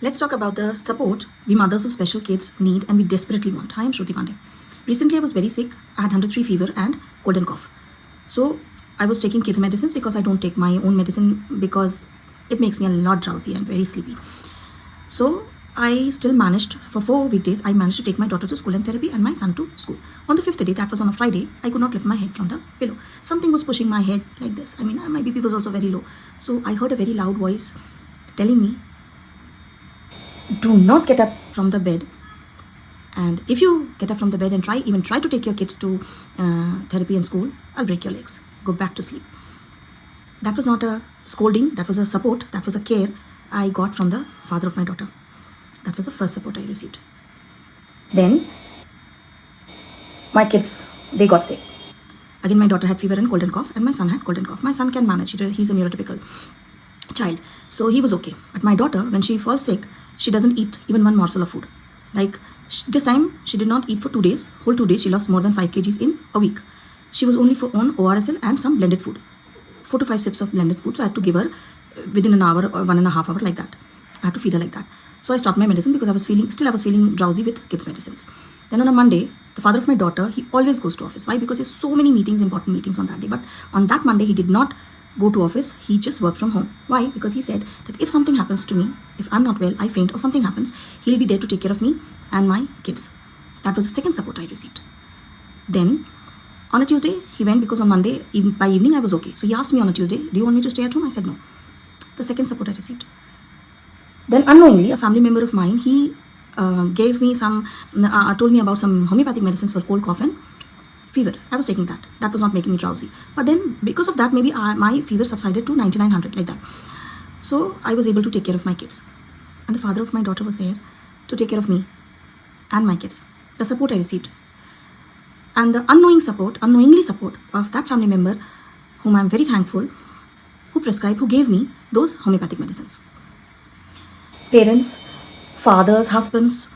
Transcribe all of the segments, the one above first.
Let's talk about the support we mothers of special kids need and we desperately want. Hi, I'm Shruti Pandey. Recently, I was very sick. I had 103 fever and cold and cough. So I was taking kids' medicines because I don't take my own medicine because it makes me a lot drowsy and very sleepy. So I still managed, for 4 weekdays, I managed to take my daughter to school and therapy and my son to school. On the 5th day, that was on a Friday, I could not lift my head from the pillow. Something was pushing my head like this. I mean, my BP was also very low. So I heard a very loud voice telling me, do not get up from the bed. And if you get up from the bed and even try to take your kids to therapy and school, I'll break your legs. Go back to sleep. That was not a scolding. That was a support. That was a care I got from the father of my daughter. That was the first support I received. Then my kids, they got sick. Again, my daughter had fever and cold and cough, and my son had cold and cough. My son can manage. He's a neurotypical child, so he was okay. But my daughter, when she falls sick, she doesn't eat even one morsel of food. Like this time, she did not eat for 2 days. Whole 2 days, she lost more than 5 kgs in a week. She was only on ORSL and some blended food. 4 to 5 sips of blended food. So I had to give her within an hour or 1.5 hours like that. I had to feed her like that. So I stopped my medicine because I was feeling drowsy with kids' medicines. Then on a Monday, the father of my daughter, he always goes to office. Why? Because he has so many meetings, important meetings on that day. But on that Monday, he did not go to office. He just worked from home. Why? Because he said that if something happens to me, if I'm not well, I faint or something happens, he'll be there to take care of me and my kids. That was the second support I received. Then on a Tuesday, he went because on Monday, by evening, I was okay. So he asked me on a Tuesday, do you want me to stay at home? I said no. The second support I received. Then unknowingly, a family member of mine, he gave me told me about some homeopathic medicines for cold, cough and fever. I was taking that. That was not making me drowsy. But then because of that, maybe my fever subsided to 9900 like that. So I was able to take care of my kids. And the father of my daughter was there to take care of me and my kids. The support I received. And the unknowingly support of that family member, whom I'm very thankful, who gave me those homeopathic medicines. Parents, fathers, husbands,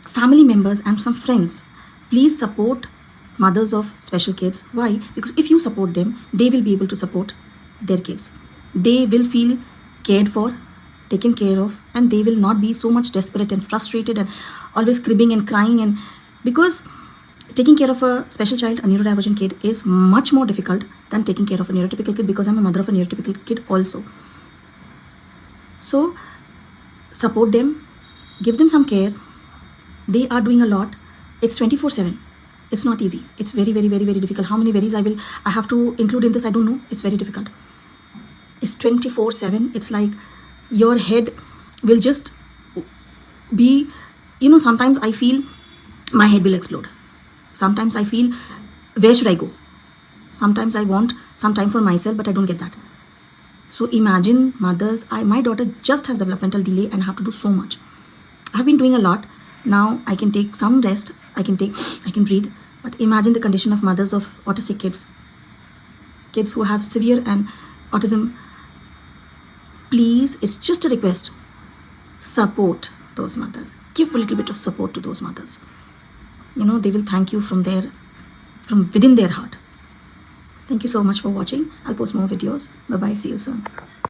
family members and some friends, please support mothers of special kids. Why? Because if you support them, they will be able to support their kids. They will feel cared for, taken care of, and they will not be so much desperate and frustrated and always cribbing and crying. And because taking care of a special child, a neurodivergent kid, is much more difficult than taking care of a neurotypical kid, because I'm a mother of a neurotypical kid also. So support them, give them some care. They are doing a lot. It's 24/7. It's not easy. It's very, very, very, very difficult. How many varies I have to include in this, I don't know. It's very difficult. It's 24/7. It's like your head will just be, sometimes I feel my head will explode. Sometimes I feel, where should I go? Sometimes I want some time for myself, but I don't get that. So imagine mothers, my daughter just has developmental delay and have to do so much. I've been doing a lot. Now I can take some rest. I can breathe. But imagine the condition of mothers of autistic kids who have severe and autism. Please, it's just a request. Support those mothers. Give a little bit of support to those mothers. They will thank you from within their heart. Thank you so much for watching. I'll post more videos. Bye-bye. See you soon.